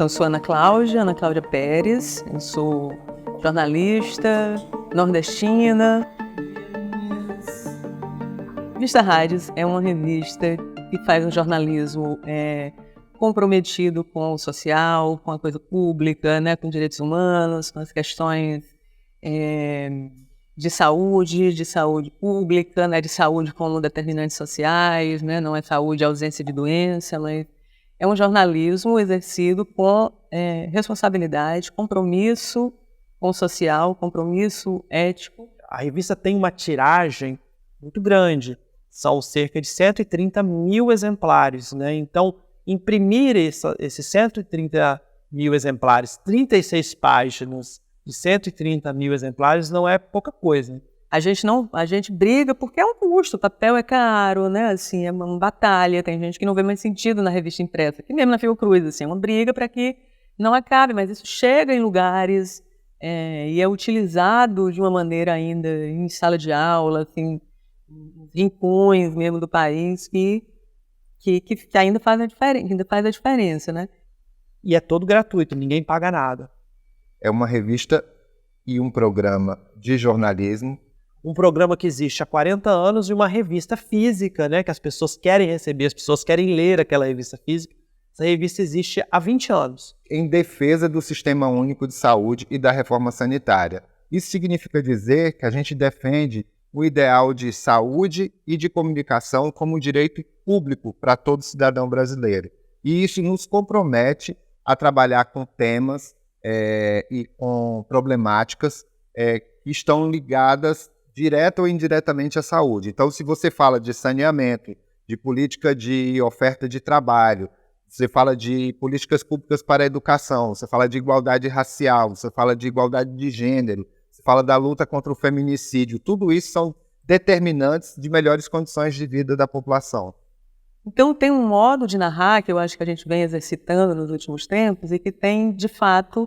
Então, eu sou Ana Cláudia Pérez, eu sou jornalista, nordestina. Revista Rádios é uma revista que faz um jornalismo comprometido com o social, com a coisa pública, né, com direitos humanos, com as questões de saúde pública, né, de saúde como determinantes sociais, né, não é saúde ausência de doença, mas é um jornalismo exercido com responsabilidade, compromisso com o social, compromisso ético. A revista tem uma tiragem muito grande, são cerca de 130 mil exemplares, né? Então, imprimir esses 130 mil exemplares, 36 páginas de 130 mil exemplares não é pouca coisa. A gente briga porque é um custo, o papel é caro, né? Assim, é uma batalha, tem gente que não vê mais sentido na revista impressa, que mesmo na Fiocruz, assim, é uma briga para que não acabe, mas isso chega em lugares e é utilizado de uma maneira ainda em sala de aula, assim, rincões mesmo do país que ainda faz a diferença, né? E é todo gratuito, ninguém paga nada. É uma revista e um programa de jornalismo. Um programa que existe há 40 anos e uma revista física, né? Que as pessoas querem receber, as pessoas querem ler aquela revista física. Essa revista existe há 20 anos. Em defesa do Sistema Único de Saúde e da reforma sanitária. Isso significa dizer que a gente defende o ideal de saúde e de comunicação como direito público para todo cidadão brasileiro. E isso nos compromete a trabalhar com temas e com problemáticas que estão ligadas direta ou indiretamente à saúde. Então, se você fala de saneamento, de política de oferta de trabalho, você fala de políticas públicas para a educação, você fala de igualdade racial, você fala de igualdade de gênero, você fala da luta contra o feminicídio, tudo isso são determinantes de melhores condições de vida da população. Então tem um modo de narrar que eu acho que a gente vem exercitando nos últimos tempos e que tem, de fato,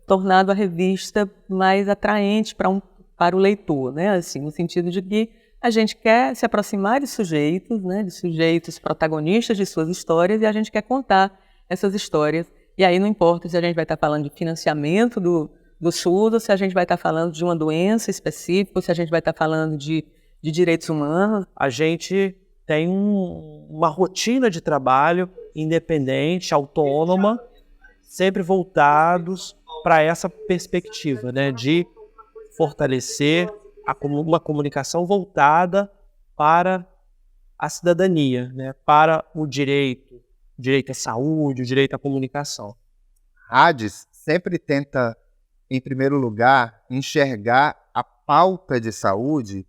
tornado a revista mais atraente para o leitor, né? Assim, no sentido de que a gente quer se aproximar de sujeitos, né? De sujeitos protagonistas de suas histórias, e a gente quer contar essas histórias. E aí não importa se a gente vai estar falando de financiamento do SUS, ou se a gente vai estar falando de uma doença específica, ou se a gente vai estar falando de direitos humanos. A gente tem uma rotina de trabalho independente, autônoma, sempre voltados para essa perspectiva, né, de fortalecer uma comunicação voltada para a cidadania, né, para o direito à saúde, o direito à comunicação. Rádios sempre tenta, em primeiro lugar, enxergar a pauta de saúde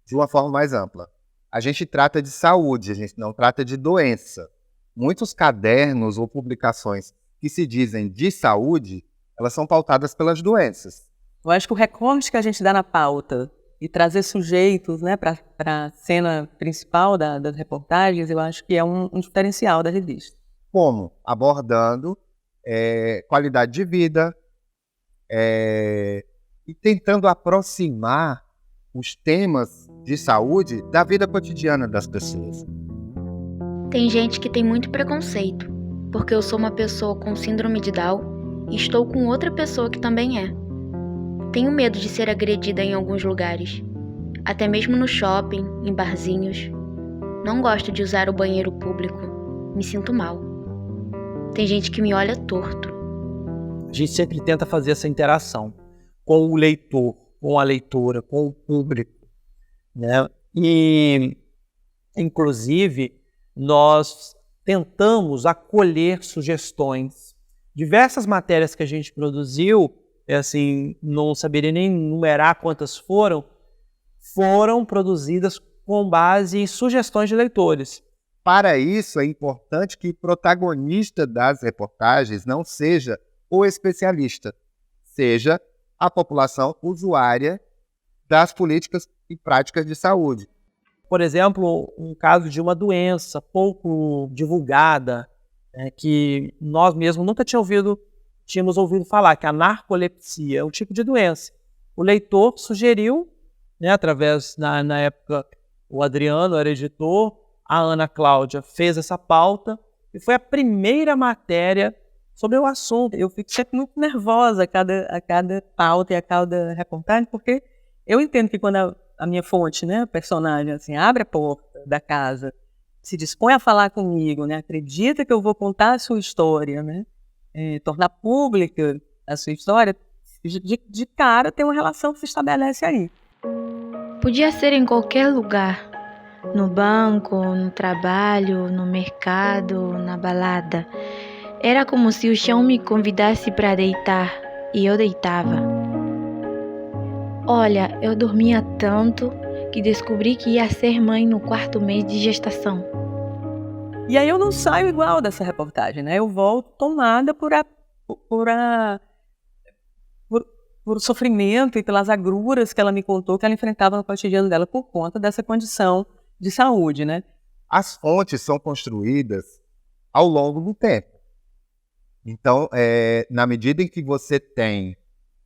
de uma forma mais ampla. A gente trata de saúde, a gente não trata de doença. Muitos cadernos ou publicações que se dizem de saúde, elas são pautadas pelas doenças. Eu acho que o recorte que a gente dá na pauta e trazer sujeitos, né, para a cena principal das reportagens, eu acho que é um diferencial da revista. Como? Abordando qualidade de vida e tentando aproximar os temas de saúde da vida cotidiana das pessoas. Tem gente que tem muito preconceito, porque eu sou uma pessoa com síndrome de Down e estou com outra pessoa que também é. Tenho medo de ser agredida em alguns lugares, até mesmo no shopping, em barzinhos. Não gosto de usar o banheiro público, me sinto mal. Tem gente que me olha torto. A gente sempre tenta fazer essa interação com o leitor, com a leitora, com o público, né? E, inclusive, nós tentamos acolher sugestões. Diversas matérias que a gente produziu, assim, não saberia nem numerar quantas foram produzidas com base em sugestões de leitores. Para isso, é importante que o protagonista das reportagens não seja o especialista, seja a população usuária das políticas e práticas de saúde. Por exemplo, um caso de uma doença pouco divulgada, que nós mesmos nunca tínhamos ouvido falar, que a narcolepsia é um tipo de doença. O leitor sugeriu, né, através, na época, o Adriano era editor, a Ana Cláudia fez essa pauta, e foi a primeira matéria sobre o assunto. Eu fico sempre muito nervosa a cada pauta e a cada reportagem, porque eu entendo que quando a minha fonte, né, a personagem, assim, abre a porta da casa, se dispõe a falar comigo, né, acredita que eu vou contar a sua história, né, tornar pública a sua história, de cara tem uma relação que se estabelece aí. Podia ser em qualquer lugar. No banco, no trabalho, no mercado, na balada. Era como se o chão me convidasse para deitar e eu deitava. Olha, eu dormia tanto que descobri que ia ser mãe no 4º mês de gestação. E aí eu não saio igual dessa reportagem, né? Eu volto tomada por o sofrimento e pelas agruras que ela me contou que ela enfrentava no cotidiano dela por conta dessa condição de saúde, né? As fontes são construídas ao longo do tempo. Então, na medida em que você tem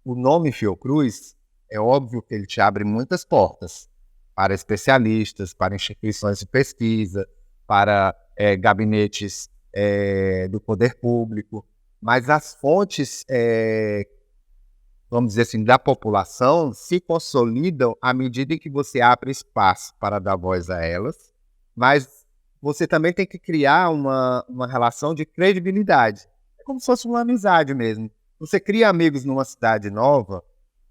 o nome Fiocruz, é óbvio que ele te abre muitas portas para especialistas, para instituições de pesquisa, para gabinetes do poder público, mas as fontes, vamos dizer assim, da população se consolidam à medida em que você abre espaço para dar voz a elas, mas você também tem que criar uma relação de credibilidade. É como se fosse uma amizade mesmo. Você cria amigos numa cidade nova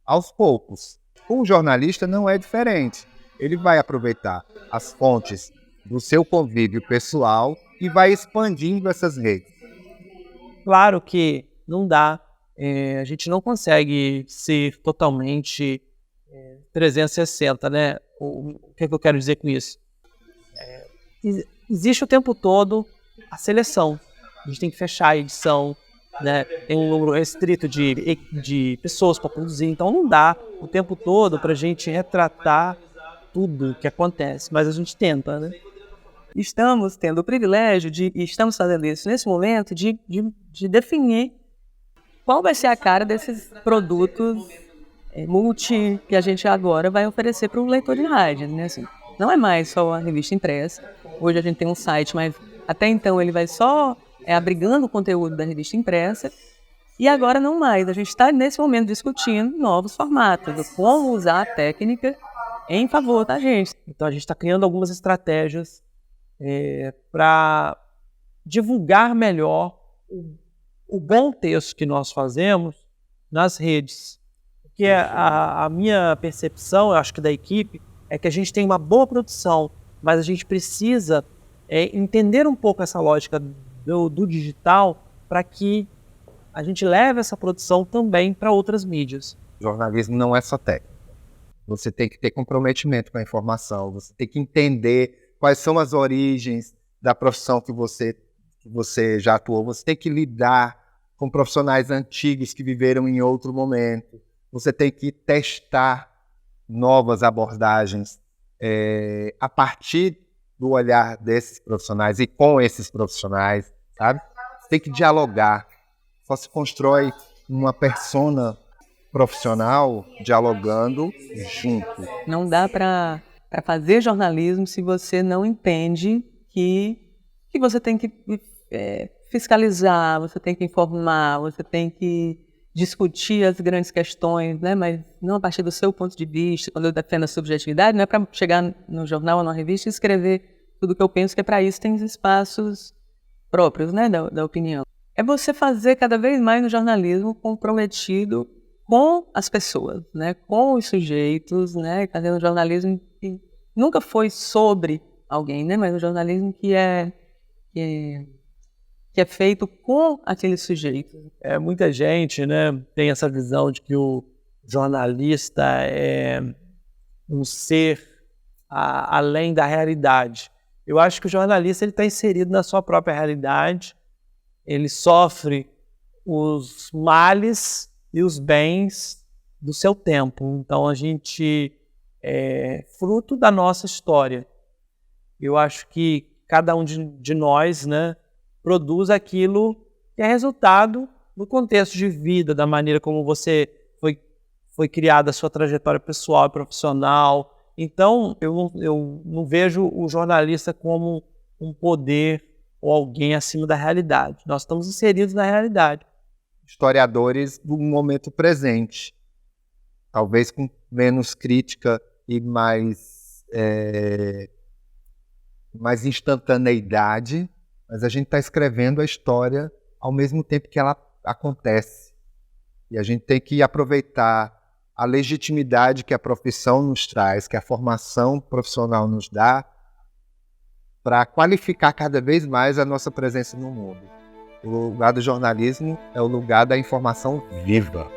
aos poucos. Com o jornalista não é diferente. Ele vai aproveitar as fontes do seu convívio pessoal e vai expandindo essas redes. Claro que não dá, a gente não consegue ser totalmente 360, né? O que eu quero dizer com isso? Existe o tempo todo a seleção. A gente tem que fechar a edição, né? Tem um número restrito de pessoas para produzir, então não dá o tempo todo para a gente retratar tudo que acontece, mas a gente tenta, né? Estamos tendo o privilégio e estamos fazendo isso nesse momento, de definir qual vai ser a cara desses produtos multi que a gente agora vai oferecer para o leitor de rádio, né? Assim, não é mais só a revista impressa. Hoje a gente tem um site, mas até então ele vai só abrigando o conteúdo da revista impressa. E agora não mais. A gente está nesse momento discutindo novos formatos, como usar a técnica em favor da gente. Então a gente está criando algumas estratégias para divulgar melhor o bom texto que nós fazemos nas redes. Porque a minha percepção, eu acho que da equipe, é que a gente tem uma boa produção, mas a gente precisa entender um pouco essa lógica do digital para que a gente leve essa produção também para outras mídias. Jornalismo não é só técnica. Você tem que ter comprometimento com a informação, você tem que entender quais são as origens da profissão que você já atuou. Você tem que lidar com profissionais antigos que viveram em outro momento. Você tem que testar novas abordagens a partir do olhar desses profissionais e com esses profissionais, sabe? Você tem que dialogar. Só se constrói uma persona profissional dialogando junto. Não dá para fazer jornalismo se você não entende que você tem que fiscalizar, você tem que informar, você tem que discutir as grandes questões, né? Mas não a partir do seu ponto de vista. Quando eu defendo a subjetividade, não é para chegar no jornal ou na revista e escrever tudo o que eu penso, que é para isso tem os espaços próprios, né, da opinião. É você fazer cada vez mais no jornalismo comprometido com as pessoas, né, com os sujeitos, né, fazendo um jornalismo que nunca foi sobre alguém, né, mas um jornalismo que é feito com aqueles sujeitos. Muita gente, né, tem essa visão de que o jornalista é um ser além da realidade. Eu acho que o jornalista está inserido na sua própria realidade, ele sofre os males e os bens do seu tempo. Então a gente é fruto da nossa história. Eu acho que cada um de nós, né, produz aquilo que é resultado do contexto de vida, da maneira como você foi criada a sua trajetória pessoal e profissional. Então eu não vejo o jornalista como um poder ou alguém acima da realidade. Nós estamos inseridos na realidade. Historiadores do momento presente, talvez com menos crítica e mais instantaneidade, mas a gente está escrevendo a história ao mesmo tempo que ela acontece. E a gente tem que aproveitar a legitimidade que a profissão nos traz, que a formação profissional nos dá, para qualificar cada vez mais a nossa presença no mundo. O lugar do jornalismo é o lugar da informação viva.